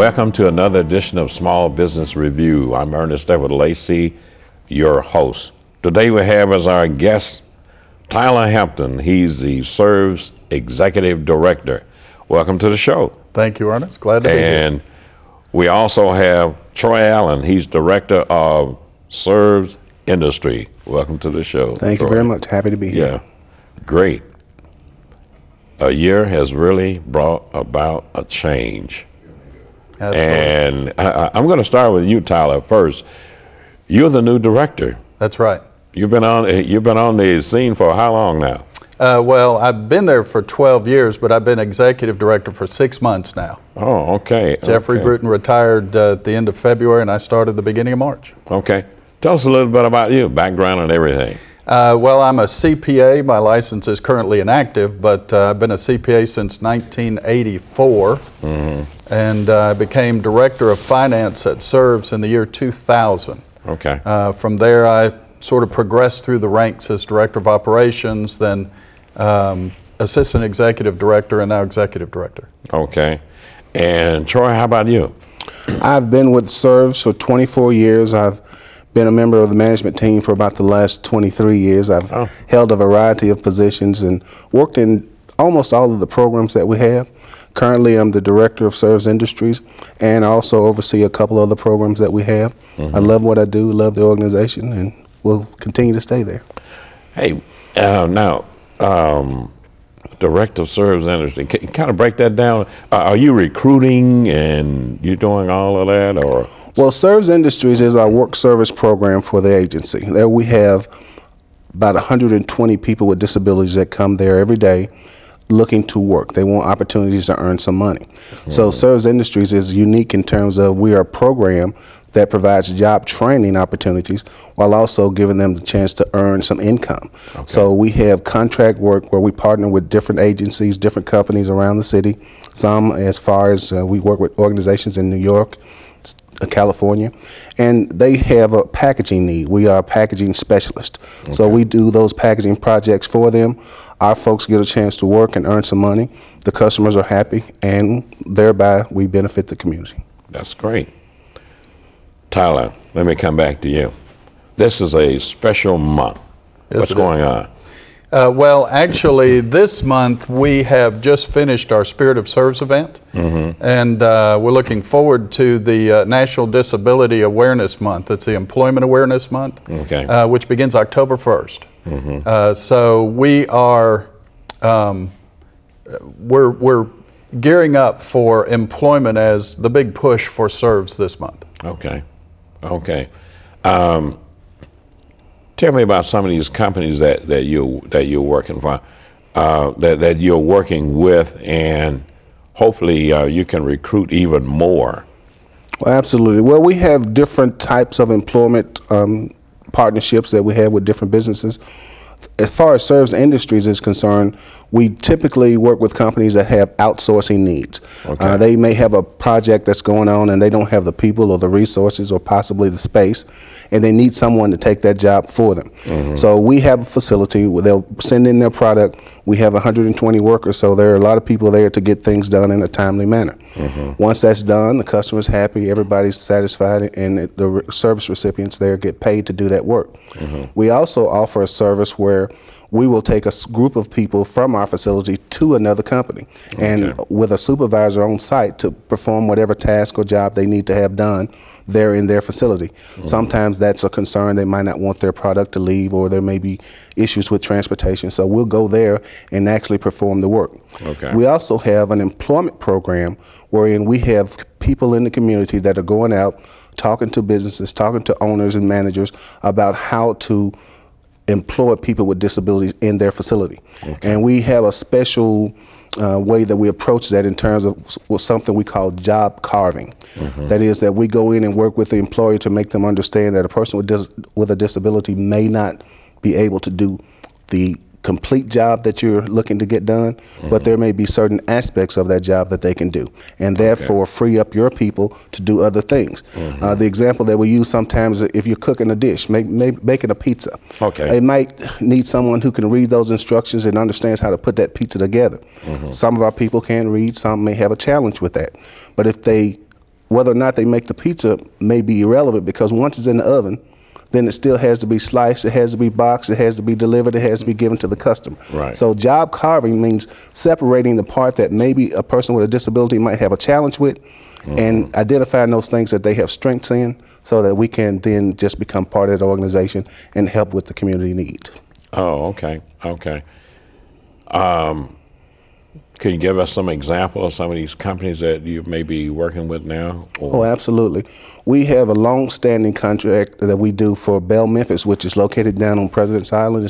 Welcome to another edition of Small Business Review. I'm Ernest Edward Lacey, your host. Today we have as our guest Tyler Hampton. He's the SRVS Executive Director. Welcome to the show. Thank you, Ernest. Glad to be here. And we also have Troy Allen. He's Director of SRVSIndustries. Welcome to the show. Thank you very much. Happy to be here. Yeah, great. A year has really brought about a change. Absolutely. And I'm going to start with you, Tyler, first. You're the new director. That's right. You've been on the scene for how long now? Well, I've been there for 12 years, but I've been executive director for 6 months now. Oh, okay. Jeffrey Bruton retired at the end of February, and I started the beginning of March. Okay. Tell us a little bit about you, background and everything. Well, I'm a CPA. My license is currently inactive, but I've been a CPA since 1984, and I became Director of Finance at SRVS in the year 2000. Okay. From there, I sort of progressed through the ranks as Director of Operations, then Assistant Executive Director, and now Executive Director. Okay. And Troy, how about you? I've been with SRVS for 24 years. I've been a member of the management team for about the last 23 years. I've held a variety of positions and worked in almost all of the programs that we have. Currently, I'm the Director of SRVSIndustries and I also oversee a couple other programs that we have. I love what I do, love the organization, and we'll continue to stay there. Hey, now, Director of SRVSIndustries, can you kind of break that down? Are you recruiting and you doing all of that, or? Well, SRVSIndustries is our work service program for the agency. There we have about 120 people with disabilities that come there every day looking to work. They want opportunities to earn some money. So SRVSIndustries is unique in terms of we are a program that provides job training opportunities while also giving them the chance to earn some income. So we have contract work where we partner with different agencies, different companies around the city. Some as far as we work with organizations in New York, California, and they have a packaging need. We are a packaging specialist. So we do those packaging projects for them. Our folks get a chance to work and earn some money. The customers are happy, and thereby we benefit the community. That's great. Tyler, let me come back to you. This is a special month. What's going on? Well, actually, this month we have just finished our Spirit of Service event, and we're looking forward to the National Disability Awareness Month. It's the Employment Awareness Month, which begins October 1st. So we are we're gearing up for employment as the big push for SRVS this month. Okay. Tell me about some of these companies that you're working for, that you're working with, and hopefully you can recruit even more. Well, absolutely. Well, we have different types of employment partnerships that we have with different businesses. As far as SRVSIndustries is concerned, we typically work with companies that have outsourcing needs. They may have a project that's going on and they don't have the people or the resources or possibly the space, and they need someone to take that job for them. So we have a facility where they'll send in their product. We have 120 workers, so there are a lot of people there to get things done in a timely manner. Once that's done, the customer's happy, everybody's satisfied, and the service recipients there get paid to do that work. We also offer a service where we will take a group of people from our facility to another company, and with a supervisor on site to perform whatever task or job they need to have done there in their facility. Sometimes that's a concern. They might not want their product to leave, or there may be issues with transportation. So we'll go there and actually perform the work. We also have an employment program wherein we have people in the community that are going out, talking to businesses, talking to owners and managers about how to employ people with disabilities in their facility. And we have a special way that we approach that in terms of something we call job carving. That is that we go in and work with the employer to make them understand that a person with a disability may not be able to do the complete job that you're looking to get done, but there may be certain aspects of that job that they can do, and therefore free up your people to do other things. The example that we use sometimes, if you're cooking a dish, making a pizza, it might need someone who can read those instructions and understands how to put that pizza together. Some of our people can read, some may have a challenge with that, but if they whether or not they make the pizza may be irrelevant, because once it's in the oven, then it still has to be sliced, it has to be boxed, it has to be delivered, it has to be given to the customer. Right. So job carving means separating the part that maybe a person with a disability might have a challenge with, and identifying those things that they have strengths in, so that we can then just become part of the organization and help with the community need. Oh, okay, okay. Can you give us some example of some of these companies that you may be working with now? Oh, absolutely. We have a long-standing contract that we do for Bell Memphis, which is located down on President's Island.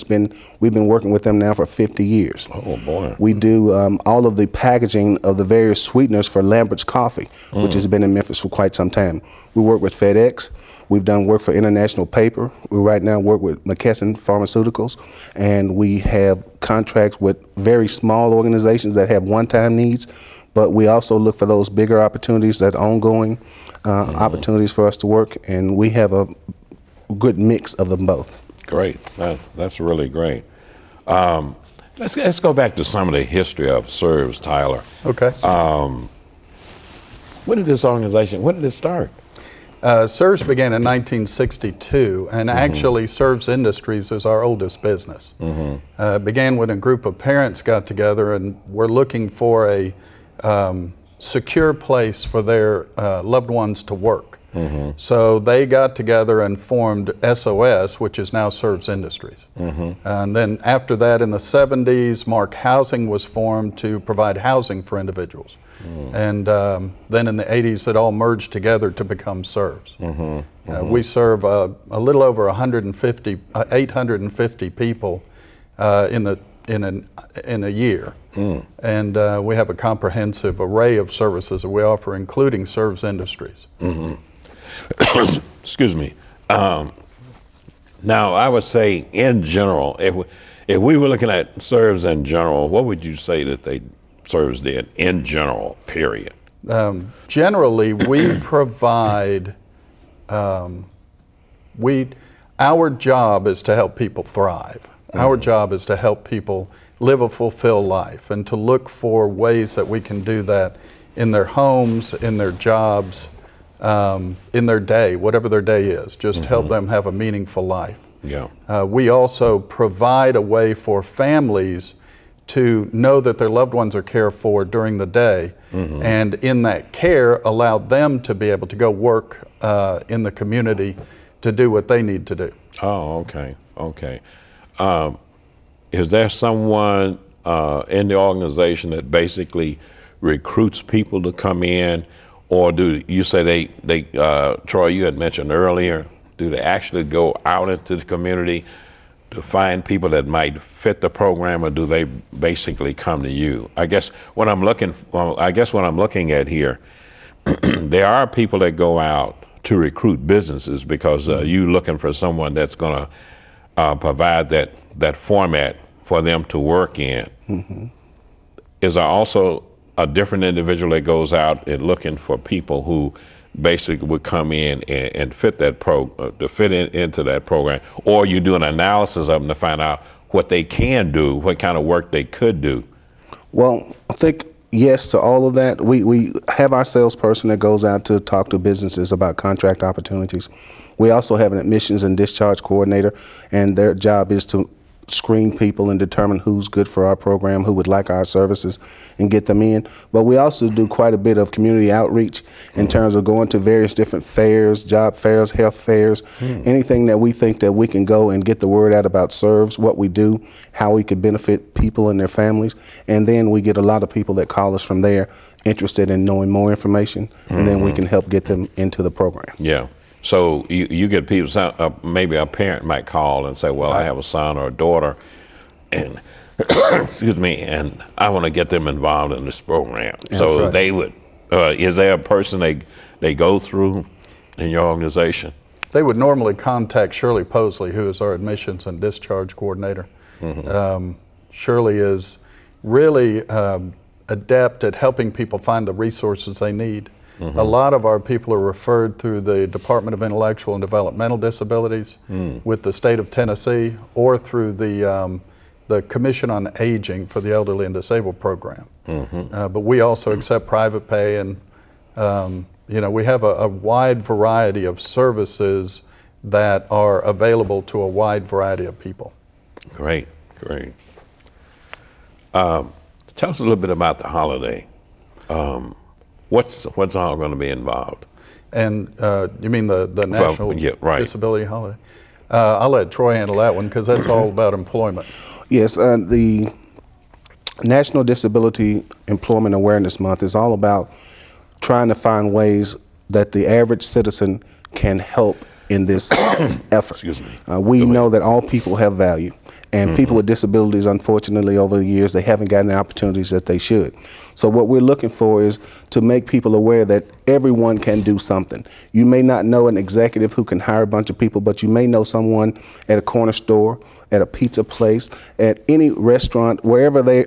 We've been working with them now for 50 years. Oh, boy. We do all of the packaging of the various sweeteners for Lambert's Coffee, which has been in Memphis for quite some time. We work with FedEx. We've done work for International Paper. We right now work with McKesson Pharmaceuticals, and we have contracts with very small organizations that have one-time needs, but we also look for those bigger opportunities, that ongoing opportunities for us to work, and we have a good mix of them both. Great, that's really great. Let's go back to some of the history of SRVS, Tyler. Okay. When did this organization, when did it start? SRVS began in 1962, and actually SRVSIndustries is our oldest business. It began when a group of parents got together and were looking for a secure place for their loved ones to work. So they got together and formed SOS, which is now SRVSIndustries. And then after that, in the 70s, Mark Housing was formed to provide housing for individuals. And then in the 80s, it all merged together to become SRVS. We serve a little over 850 people in a year. And we have a comprehensive array of services that we offer, including SRVSIndustries. Excuse me. Now, I would say in general, if we were looking at SRVS in general, what would you say that SRVS did in general, period? Generally, we provide, our job is to help people thrive. Our job is to help people live a fulfilled life, and to look for ways that we can do that in their homes, in their jobs, in their day, whatever their day is, just help them have a meaningful life. Yeah. We also provide a way for families to know that their loved ones are cared for during the day, and in that care allow them to be able to go work in the community to do what they need to do. Oh, okay, okay. Is there someone in the organization that basically recruits people to come in, or do you say they Troy, you had mentioned earlier, do they actually go out into the community to find people that might fit the program, or do they basically come to you? I guess what I'm looking at here, there are people that go out to recruit businesses because you looking for someone that's going to provide that format for them to work in. Is there also a different individual that goes out and looking for people who basically would come in and fit that into that program, or you do an analysis of them to find out what they can do, what kind of work they could do? Well, I think yes to all of that. We have our salesperson that goes out to talk to businesses about contract opportunities. We also have an admissions and discharge coordinator, and their job is to screen people and determine who's good for our program, who would like our services, and get them in. But we also do quite a bit of community outreach in terms of going to various different fairs, job fairs, health fairs, anything that we think that we can go and get the word out about SRVS, what we do, how we could benefit people and their families. And then we get a lot of people that call us from there interested in knowing more information, and then we can help get them into the program. Yeah. So you get people, maybe a parent might call and say, well, I have a son or a daughter, and excuse me, and I want to get them involved in this program. So right. They would, is there a person they go through in your organization? They would normally contact Shirley Posley, who is our admissions and discharge coordinator. Shirley is really adept at helping people find the resources they need. A lot of our people are referred through the Department of Intellectual and Developmental Disabilities with the state of Tennessee, or through the Commission on Aging for the Elderly and Disabled program. But we also accept private pay, and You know, we have a wide variety of services that are available to a wide variety of people. Great, great. Tell us a little bit about the holiday. What's all going to be involved? And you mean the National yeah, right. Disability Holiday? I'll let Troy handle that one because that's all about employment. Yes, the National Disability Employment Awareness Month is all about trying to find ways that the average citizen can help in this effort. Excuse me. We know that all people have value, and people with disabilities, unfortunately, over the years, they haven't gotten the opportunities that they should. So what we're looking for is to make people aware that everyone can do something. You may not know an executive who can hire a bunch of people, but you may know someone at a corner store, at a pizza place, at any restaurant, wherever they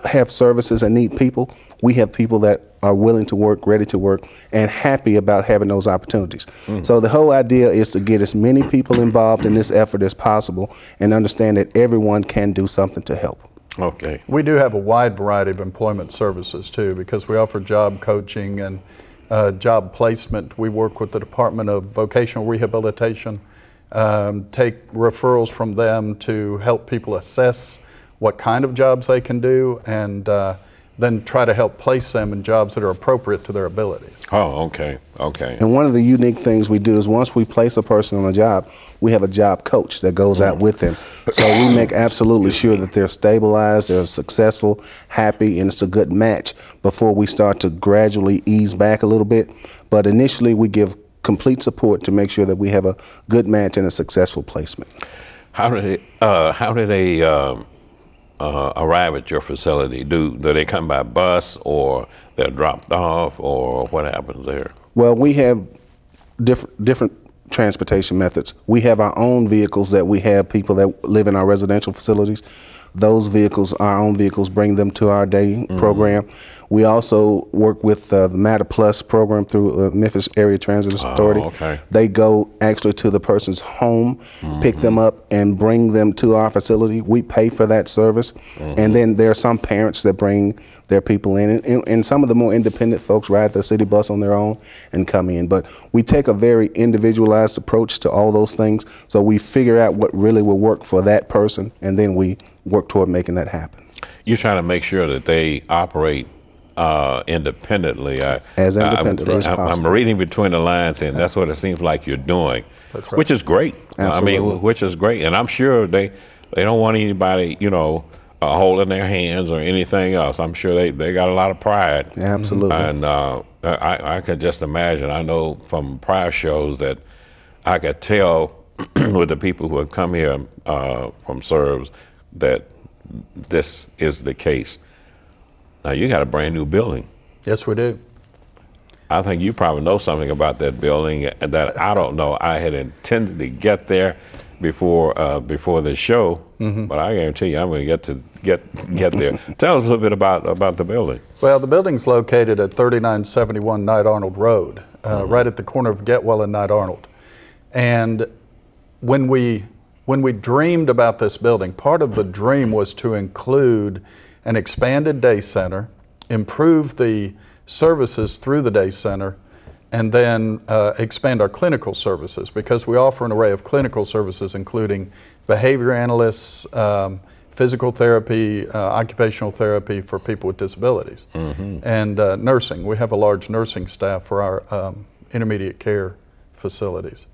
have services and need people. We have people that are willing to work, ready to work, and happy about having those opportunities. So the whole idea is to get as many people involved in this effort as possible and understand that everyone can do something to help. Okay. We do have a wide variety of employment services too, because we offer job coaching and job placement. We work with the Department of Vocational Rehabilitation, take referrals from them to help people assess what kind of jobs they can do, and then try to help place them in jobs that are appropriate to their abilities. Oh, okay, okay. And one of the unique things we do is once we place a person on a job, we have a job coach that goes out with them. So we make absolutely sure that they're stabilized, they're successful, happy, and it's a good match before we start to gradually ease back a little bit. But initially we give complete support to make sure that we have a good match and a successful placement. How do they arrive at your facility? Do they come by bus, or they're dropped off, or what happens there? Well, we have different transportation methods. We have our own vehicles that we have people that live in our residential facilities. Those vehicles, our own vehicles, bring them to our day program. We also work with the Matter Plus program through Memphis Area Transit Authority. Okay. They go actually to the person's home, pick them up, and bring them to our facility. We pay for that service. And then there are some parents that bring their people in, and some of the more independent folks ride the city bus on their own and come in. But we take a very individualized approach to all those things, so we figure out what really will work for that person, and then we work toward making that happen. You're trying to make sure that they operate independently. As independently as possible. I'm reading between the lines, and that's what it seems like you're doing, That's right. which is great. Absolutely. I mean, which is great, and I'm sure they don't want anybody, holding their hands or anything else. I'm sure they got a lot of pride. Absolutely. And I could just imagine. I know from prior shows that I could tell with the people who have come here from SRVS that this is the case. Now, you got a brand new building. Yes, we do. I think you probably know something about that building that I don't know. I had intended to get there before the show, but I guarantee you I'm going to get there. Tell us a little bit about the building. Well, the building's located at 3971 Knight Arnold Road, right at the corner of Getwell and Knight Arnold. And when we dreamed about this building, part of the dream was to include an expanded day center, improve the services through the day center, and then expand our clinical services, because we offer an array of clinical services including behavior analysts, physical therapy, occupational therapy for people with disabilities, and nursing. We have a large nursing staff for our intermediate care facilities.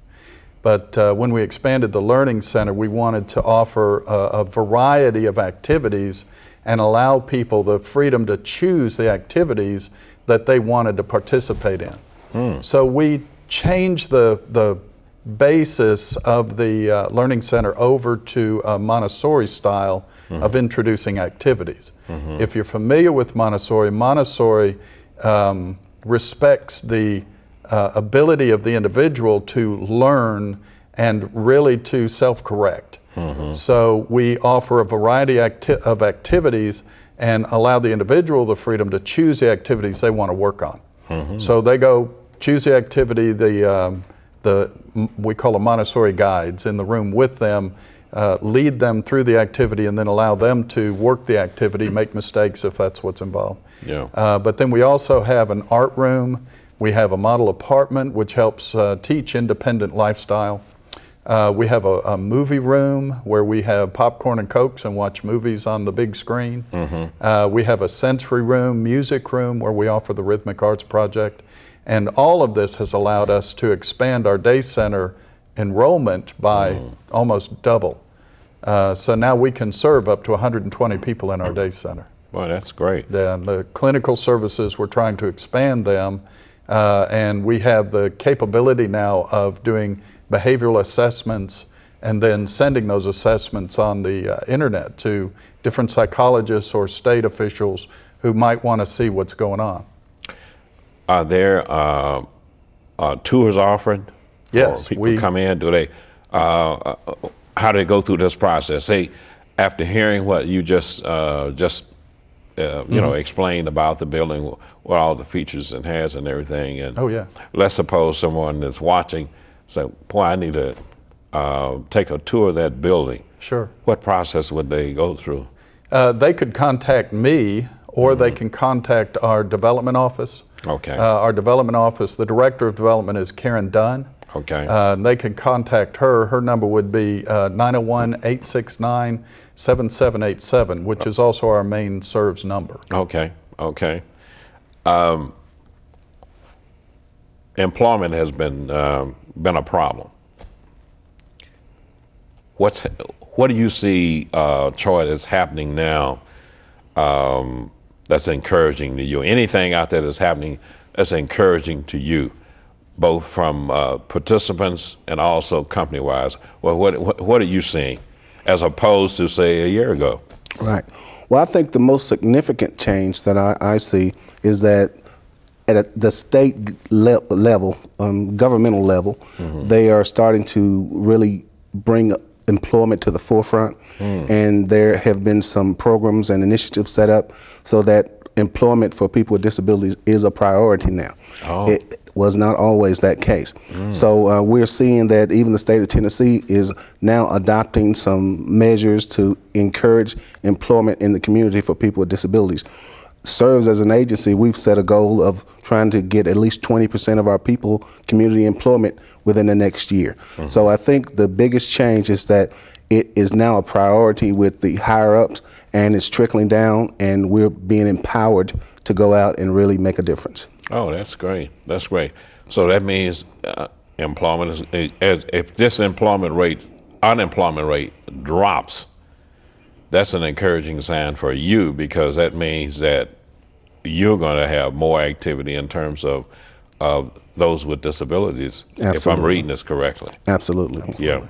But when we expanded the Learning Center, we wanted to offer a variety of activities and allow people the freedom to choose the activities that they wanted to participate in. So we changed the basis of the Learning Center over to a Montessori style of introducing activities. If you're familiar with Montessori, Montessori respects the ability of the individual to learn and really to self-correct. So we offer a variety of activities and allow the individual the freedom to choose the activities they want to work on. So they go choose the activity, we call them Montessori guides in the room with them, lead them through the activity, and then allow them to work the activity, make mistakes if that's what's involved. But then we also have an art room We have a model apartment which helps teach independent lifestyle. We have a movie room where we have popcorn and Cokes and watch movies on the big screen. We have a sensory room, music room, where we offer the Rhythmic Arts Project. And all of this has allowed us to expand our day center enrollment by almost double. So now we can serve up to 120 people in our day center. Well, that's great. The clinical services, we're trying to expand them. And we have the capability now of doing behavioral assessments and then sending those assessments on the internet to different psychologists or state officials who might want to see what's going on. Are there tours offered? Yes. Or people come in, do they, how do they go through this process? Say, after hearing what you just you know, explained about the building, what all the features it has and everything. And oh, yeah. Let's suppose someone that's watching say, boy, I need to take a tour of that building. Sure. What process would they go through? They could contact me, or they can contact our development office. Okay. Our development office, the director of development is Karen Dunn. Okay. They can contact her. Her number would be 901-869-7787, which is also our main SRVS number. Okay. Okay. Employment has been a problem. What do you see, Troy, that's happening now that's encouraging to you? Anything out there that's happening that's encouraging to you, both from participants and also company-wise? Well, what are you seeing as opposed to, say, a year ago? Right. Well, I think the most significant change that I see is that at the state level, governmental level, they are starting to really bring employment to the forefront, and there have been some programs and initiatives set up so that employment for people with disabilities is a priority now. Oh. It was not always that case. So we're seeing that even the state of Tennessee is now adopting some measures to encourage employment in the community for people with disabilities. SRVS as an agency, we've set a goal of trying to get at least 20% of our people community employment within the next year. So I think the biggest change is that it is now a priority with the higher ups, and it's trickling down, and we're being empowered to go out and really make a difference. Oh, that's great. That's great. So that means employment is, if this unemployment rate drops, that's an encouraging sign for you, because that means that you're going to have more activity in terms of those with disabilities. Absolutely. If I'm reading this correctly. Absolutely. Yeah.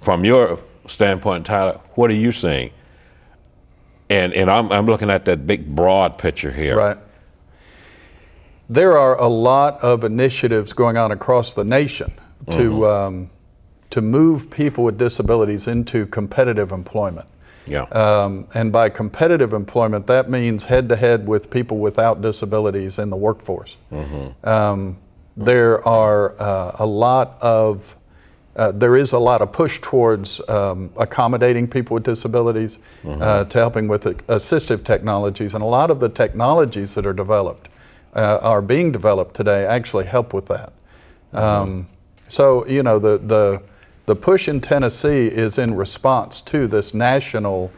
From your standpoint, Tyler, what are you seeing? And I'm looking at that big broad picture here. Right. There are a lot of initiatives going on across the nation to move people with disabilities into competitive employment. Yeah. And by competitive employment, that means head-to-head with people without disabilities in the workforce. There is a lot of push towards accommodating people with disabilities, to helping with assistive technologies, and a lot of the technologies that are developed are being developed today actually help with that. So, you know, the push in Tennessee is in response to this national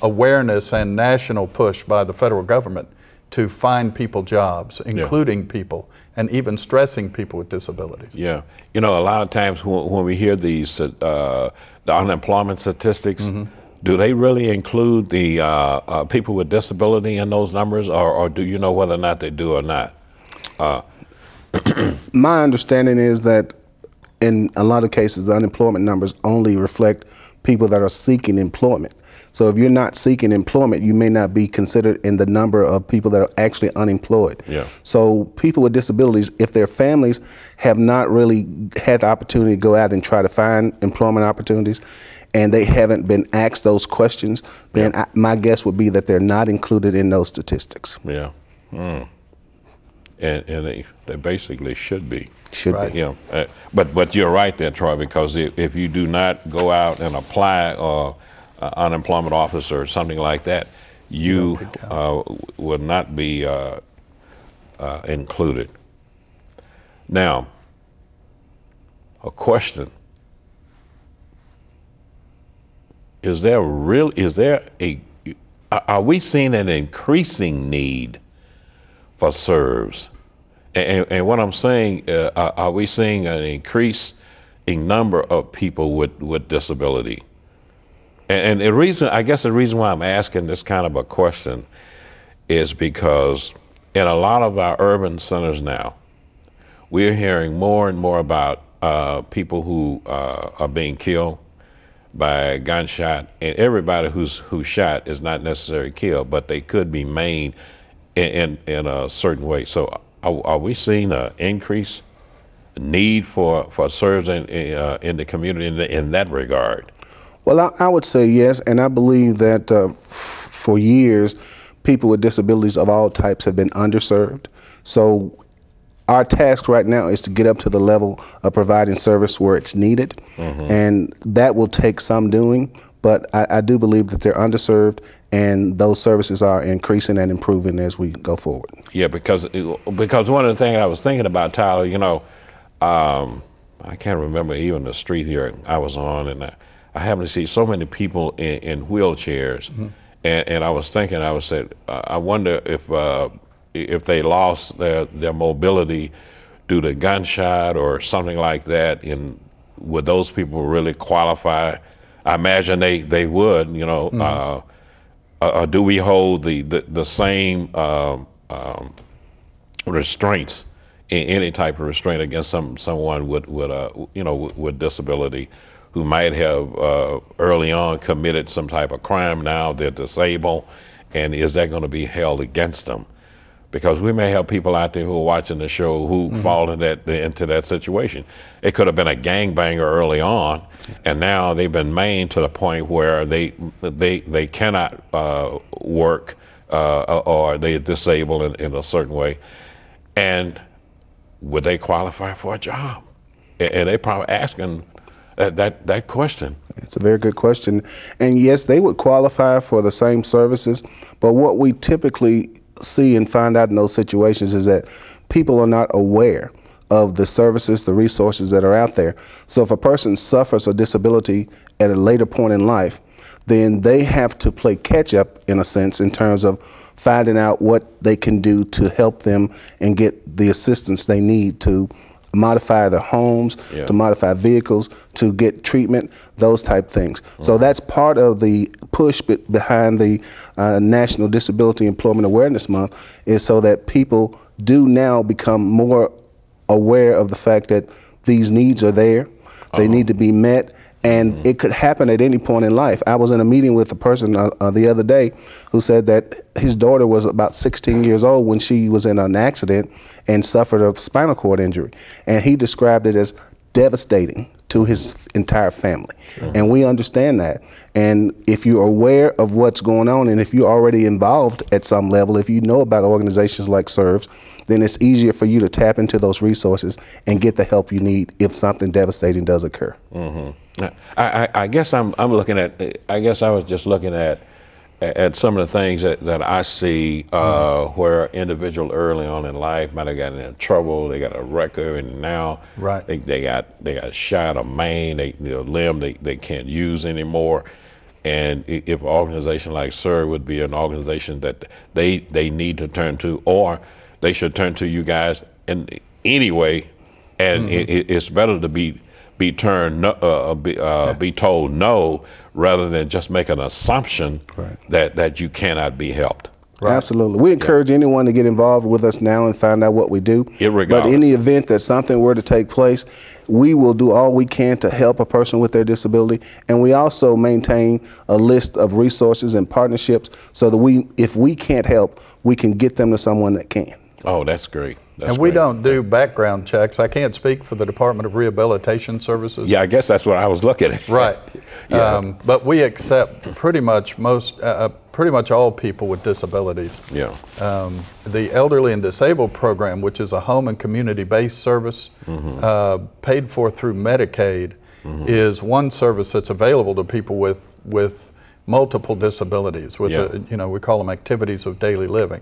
awareness and national push by the federal government to find people jobs, including people, and even stressing people with disabilities. Yeah. You know, a lot of times when we hear these the unemployment statistics, do they really include the people with disability in those numbers, or do you know whether or not they do or not? My understanding is that in a lot of cases, the unemployment numbers only reflect people that are seeking employment. So if you're not seeking employment, you may not be considered in the number of people that are actually unemployed. Yeah. So people with disabilities, if their families have not really had the opportunity to go out and try to find employment opportunities, and they haven't been asked those questions, then my guess would be that they're not included in those statistics. Yeah. And they basically should be. Should Right. be. Yeah. But you're right there, Troy, because if you do not go out and apply or unemployment office or something like that, you would not be included. Now, a question: are we seeing an increasing need for SRVs? And what I'm saying, are we seeing an increasing number of people with disability? And the reason why I'm asking this kind of a question is because in a lot of our urban centers now, we're hearing more and more about people who are being killed by gunshot, and everybody who's shot is not necessarily killed, but they could be maimed in a certain way. So are we seeing an increase need for SRVs in the community in that regard? Well, I would say yes, and I believe that for years, people with disabilities of all types have been underserved. So our task right now is to get up to the level of providing service where it's needed, and that will take some doing, but I do believe that they're underserved, and those services are increasing and improving as we go forward. Yeah, because one of the things I was thinking about, Tyler, I can't remember even the street here I was on, and I happened to see so many people in wheelchairs, and I was thinking, I wonder if they lost their mobility due to gunshot or something like that, and would those people really qualify? I imagine they would, or do we hold the same restraints, in any type of restraint against someone with disability who might have early on committed some type of crime? Now they're disabled, and is that going to be held against them? Because we may have people out there who are watching the show who fall into that situation. It could have been a gangbanger early on, and now they've been maimed to the point where they cannot work, or they're disabled in a certain way. And would they qualify for a job? And they're probably asking that question. It's a very good question. And yes, they would qualify for the same services, but what we typically see and find out in those situations is that people are not aware of the services, the resources that are out there. So if a person suffers a disability at a later point in life, then they have to play catch up, in a sense, in terms of finding out what they can do to help them and get the assistance they need to modify their homes, to modify vehicles, to get treatment, those type things. So that's part of the push behind the National Disability Employment Awareness Month, is so that people do now become more aware of the fact that these needs are there, they need to be met, and it could happen at any point in life. I was in a meeting with a person the other day who said that his daughter was about 16 years old when she was in an accident and suffered a spinal cord injury. And he described it as devastating to his entire family. And we understand that. And if you're aware of what's going on, and if you're already involved at some level, if you know about organizations like SRVs, then it's easier for you to tap into those resources and get the help you need if something devastating does occur. I guess I'm looking at, I guess I was just looking at some of the things that I see where individual early on in life might have gotten in trouble, they got a record, and now they got shot or maimed, limb they can't use anymore. And if an organization like SRV would be an organization that they need to turn to, or they should turn to you guys in any way, and it's better to be told no, rather than just make an assumption that you cannot be helped. Absolutely. We encourage anyone to get involved with us now and find out what we do. But in the event that something were to take place, we will do all we can to help a person with their disability. And we also maintain a list of resources and partnerships so that if we can't help, we can get them to someone that can. Oh, that's great. And we don't do background checks. I can't speak for the Department of Rehabilitation Services. Yeah, I guess that's what I was looking at. Right. But we accept pretty much all people with disabilities. Yeah. The Elderly and Disabled Program, which is a home and community-based service paid for through Medicaid, is one service that's available to people with multiple disabilities with Yeah. we call them activities of daily living.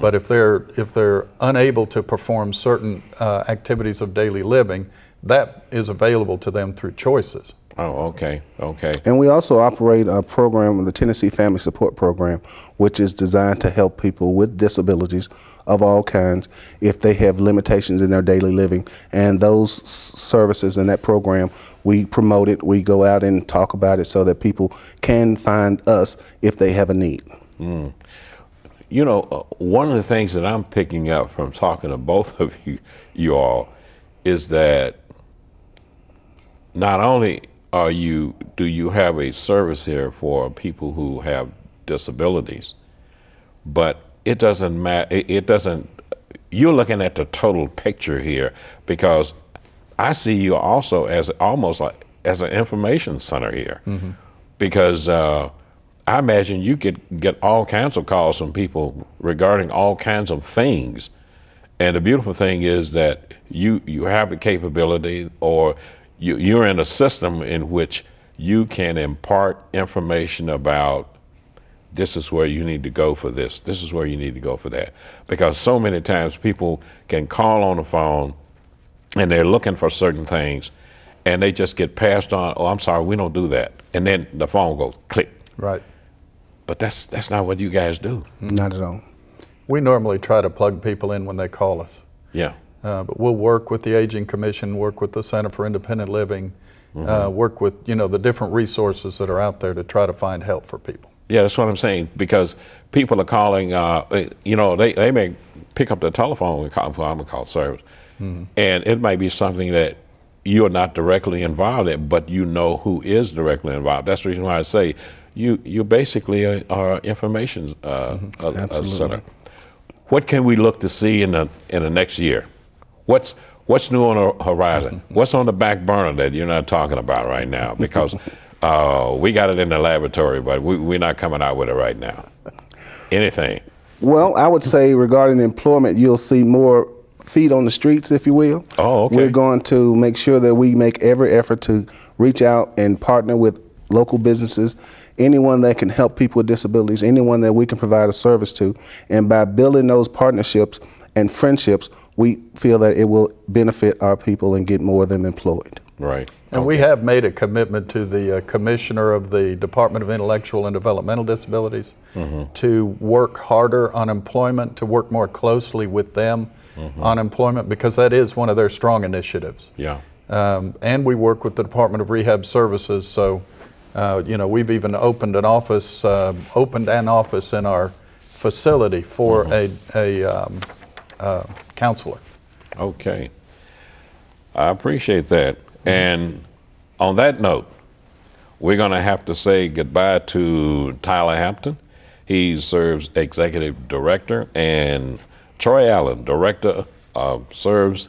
But if they're unable to perform certain activities of daily living, that is available to them through choices. Oh, okay, okay. And we also operate a program, the Tennessee Family Support Program, which is designed to help people with disabilities of all kinds if they have limitations in their daily living. And those services in that program, we promote it, we go out and talk about it so that people can find us if they have a need. You know, one of the things that I'm picking up from talking to both of you all is that not only do you have a service here for people who have disabilities, but it doesn't matter. It doesn't. You're looking at the total picture here, because I see you also as almost like as an information center here, because I imagine you get all kinds of calls from people regarding all kinds of things, and the beautiful thing is that you have the capability, or you're in a system in which you can impart information about, this is where you need to go for this, this is where you need to go for that. Because so many times people can call on the phone and they're looking for certain things and they just get passed on, oh, I'm sorry, we don't do that. And then the phone goes click. Right. But that's not what you guys do. Not at all. We normally try to plug people in when they call us. Yeah. But we'll work with the Aging Commission, work with the Center for Independent Living, work with the different resources that are out there to try to find help for people. Yeah, that's what I'm saying, because people are calling, they may pick up the telephone and call, well, I'm gonna call service. And it might be something that you're not directly involved in, but you know who is directly involved. That's the reason why I say you basically are information center. What can we look to see in the next year? What's new on the horizon? What's on the back burner that you're not talking about right now? Because we got it in the laboratory, but we're not coming out with it right now. Anything? Well, I would say regarding employment, you'll see more feet on the streets, if you will. Oh, okay. We're going to make sure that we make every effort to reach out and partner with local businesses, anyone that can help people with disabilities, anyone that we can provide a service to. And by building those partnerships and friendships, we feel that it will benefit our people and get more of them employed. Right. And we have made a commitment to the Commissioner of the Department of Intellectual and Developmental Disabilities to work harder on employment, to work more closely with them on employment, because that is one of their strong initiatives. Yeah. And we work with the Department of Rehab Services, so we've even opened an office in our facility for a counselor. Okay. I appreciate that. And on that note, we're going to have to say goodbye to Tyler Hampton. He serves Executive Director, and Troy Allen, Director of SRVS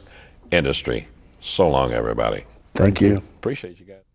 Industry. So long, everybody. Thank you. Appreciate you guys.